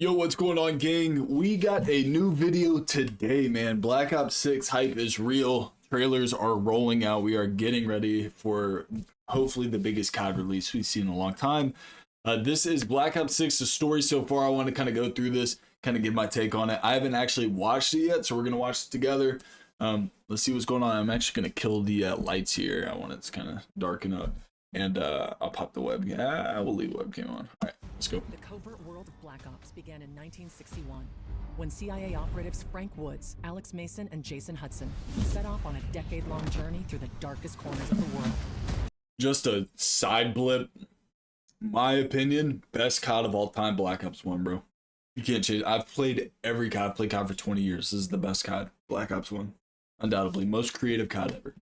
Yo, what's going on, gang? We got a new video today, man. Black Ops 6 hype is real. Trailers are rolling out. We are getting ready for hopefully the biggest COD release we've seen in a long time. This is Black Ops 6, the story so far. I want to kind of go through this, kind of give my take on it. I haven't actually watched it yet, so we're going to watch it together. Let's see what's going on. I'm actually going to kill the lights here. I want it to kind of darken up. And I'll pop the webcam. I will leave webcam on. All right, let's go. The covert world of Black Ops began in 1961 when CIA operatives Frank Woods, Alex Mason, and Jason Hudson set off on a decade-long journey through the darkest corners of the world. Just a side blip. My opinion, best COD of all time, Black Ops 1, bro. You can't change. I've played every COD. I've played COD for 20 years. This is the best COD, Black Ops 1. Undoubtedly, most creative COD ever.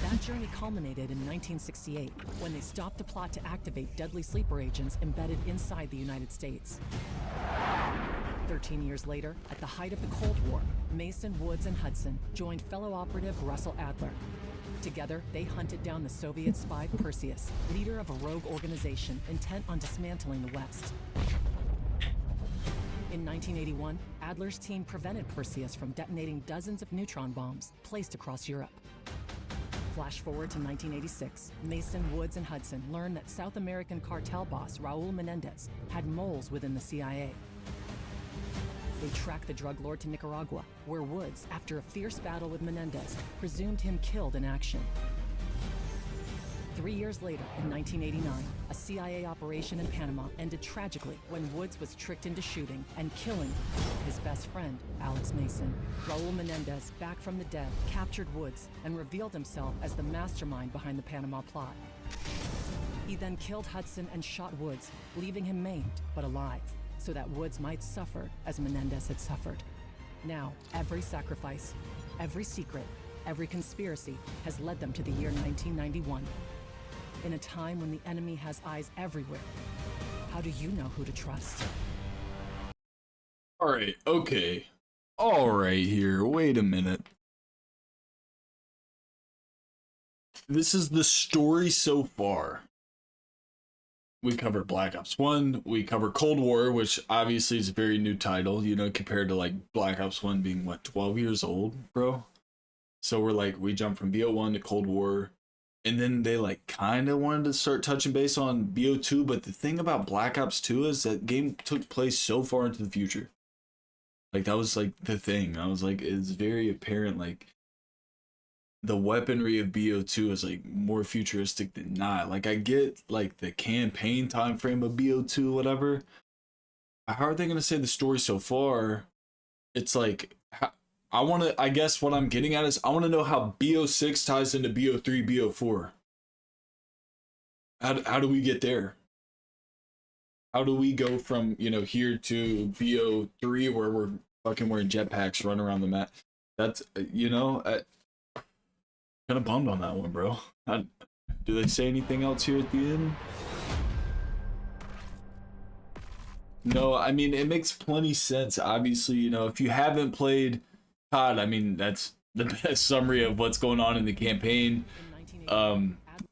That journey culminated in 1968 when they stopped a plot to activate deadly sleeper agents embedded inside the United States. 13 years later, at the height of the Cold War, Mason, Woods, and Hudson joined fellow operative Russell Adler. Together, they hunted down the Soviet spy Perseus, leader of a rogue organization intent on dismantling the West. In 1981, Adler's team prevented Perseus from detonating dozens of neutron bombs placed across Europe. Flash forward to 1986, Mason, Woods, and Hudson learned that South American cartel boss Raul Menendez had moles within the CIA. They tracked the drug lord to Nicaragua, where Woods, after a fierce battle with Menendez, presumed him killed in action. 3 years later, in 1989, a CIA operation in Panama ended tragically when Woods was tricked into shooting and killing his best friend, Alex Mason. Raul Menendez, back from the dead, captured Woods and revealed himself as the mastermind behind the Panama plot. He then killed Hudson and shot Woods, leaving him maimed but alive, so that Woods might suffer as Menendez had suffered. Now, every sacrifice, every secret, every conspiracy has led them to the year 1991. In a time when the enemy has eyes everywhere, how do you know who to trust? All right, okay. All right here, wait a minute. This is the story so far. We covered Black Ops 1, we covered Cold War, which obviously is a very new title, you know, compared to like Black Ops 1 being, what, 12 years old, bro? So we jumped from BO1 to Cold War. And then they like kind of wanted to start touching base on BO2, but the thing about Black Ops 2 is that game took place so far into the future. Like that was like the thing. I was like, it's very apparent like the weaponry of BO2 is like more futuristic than not. Like I get like the campaign time frame of BO2, whatever. How are they gonna say the story so far? It's like I guess what I'm getting at is I want to know how BO6 ties into BO3, BO4. How do we get there? How do we go from, you know, here to BO3 where we're fucking wearing jetpacks running around the map? That's, you know, kind of bummed on that one, bro. Do they say anything else here at the end? No, I mean, it makes plenty sense. Obviously, you know, if you haven't played COD, I mean, that's the best summary of what's going on in the campaign,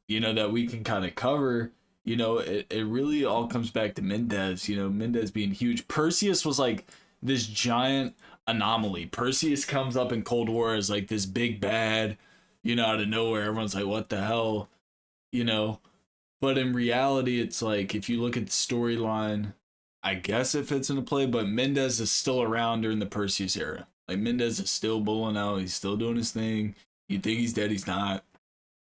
you know, that we can kind of cover. You know, it really all comes back to Menendez, you know, Menendez being huge. Perseus was like this giant anomaly. Perseus comes up in Cold War as like this big bad, you know, out of nowhere. Everyone's like, what the hell, you know? But in reality, it's like, if you look at the storyline, I guess it fits into play, but Menendez is still around during the Perseus era. Like Menendez is still bowling out. He's still doing his thing. You think he's dead, he's not.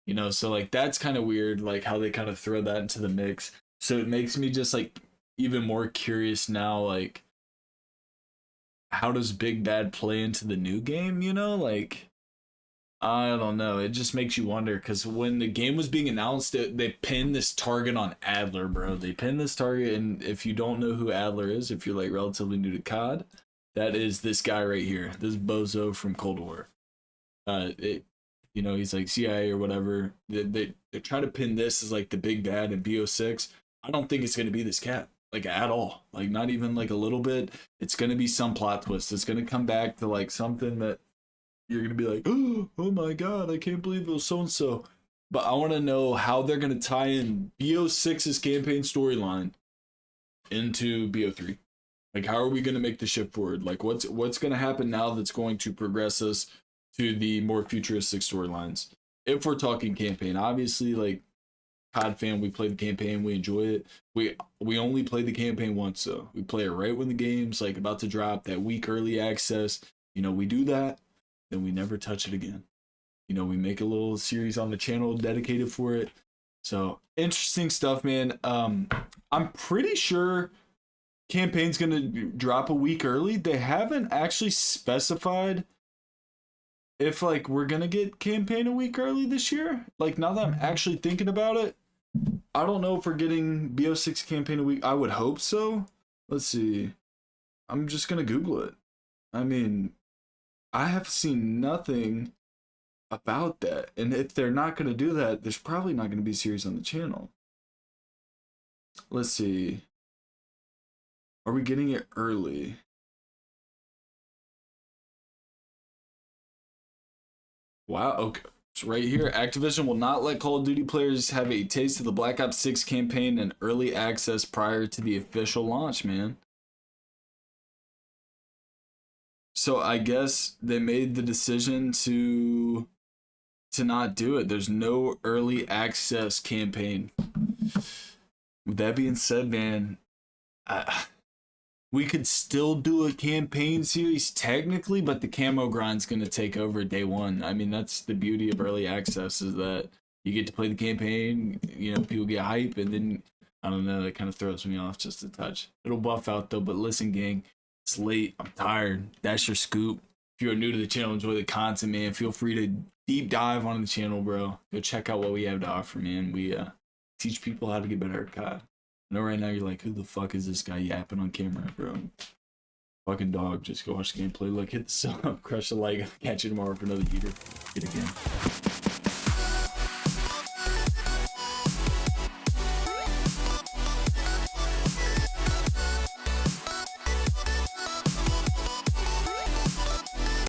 You know, so like that's kind of weird, like how they kind of throw that into the mix. So it makes me just like even more curious now, like how does Big Bad play into the new game, you know? Like, I don't know. It just makes you wonder, because when the game was being announced, they pinned this target on Adler, bro. They pinned this target, and if you don't know who Adler is, if you're like relatively new to COD, that is this guy right here, this bozo from Cold War. You know, he's like CIA or whatever. They try to pin this as like the big bad in BO6. I don't think it's gonna be this cat, like at all. Like not even like a little bit. It's gonna be some plot twist. It's gonna come back to like something that you're gonna be like, oh my god, I can't believe it was so and so. But I want to know how they're gonna tie in BO6's campaign storyline into BO3. Like, how are we going to make the shift forward? Like, what's going to happen now that's going to progress us to the more futuristic storylines? If we're talking campaign, obviously, like, COD fan, we play the campaign, we enjoy it. We only play the campaign once, though. We play it right when the game's like about to drop, that week early access. You know, we do that, then we never touch it again. You know, we make a little series on the channel dedicated for it. So interesting stuff, man. I'm pretty sure campaign's gonna drop a week early. They haven't actually specified if like we're gonna get campaign a week early this year. Like, now that I'm actually thinking about it, I don't know if we're getting BO6 campaign a week. I would hope so. Let's see. I'm just gonna Google it. I mean, I have seen nothing about that. And if they're not gonna do that, there's probably not gonna be a series on the channel. Let's see. Are we getting it early? Wow, okay. It's right here. Activision will not let Call of Duty players have a taste of the Black Ops 6 campaign and early access prior to the official launch, man. So I guess they made the decision to not do it. There's no early access campaign. With that being said, man, we could still do a campaign series technically, but the camo grind's going to take over day one. I mean, that's the beauty of early access, is that you get to play the campaign, you know, people get hype, and then, I don't know, that kind of throws me off just a touch. It'll buff out though, but listen, gang, it's late, I'm tired. That's your scoop. If you're new to the channel, enjoy the content, man, feel free to deep dive on the channel, bro. Go check out what we have to offer, man. We teach people how to get better at COD. I know right now you're like, who the fuck is this guy yapping on camera, bro? Fucking dog. Just go watch the gameplay. Look, hit the sub, crush the like. Catch you tomorrow for another heater. Hit again.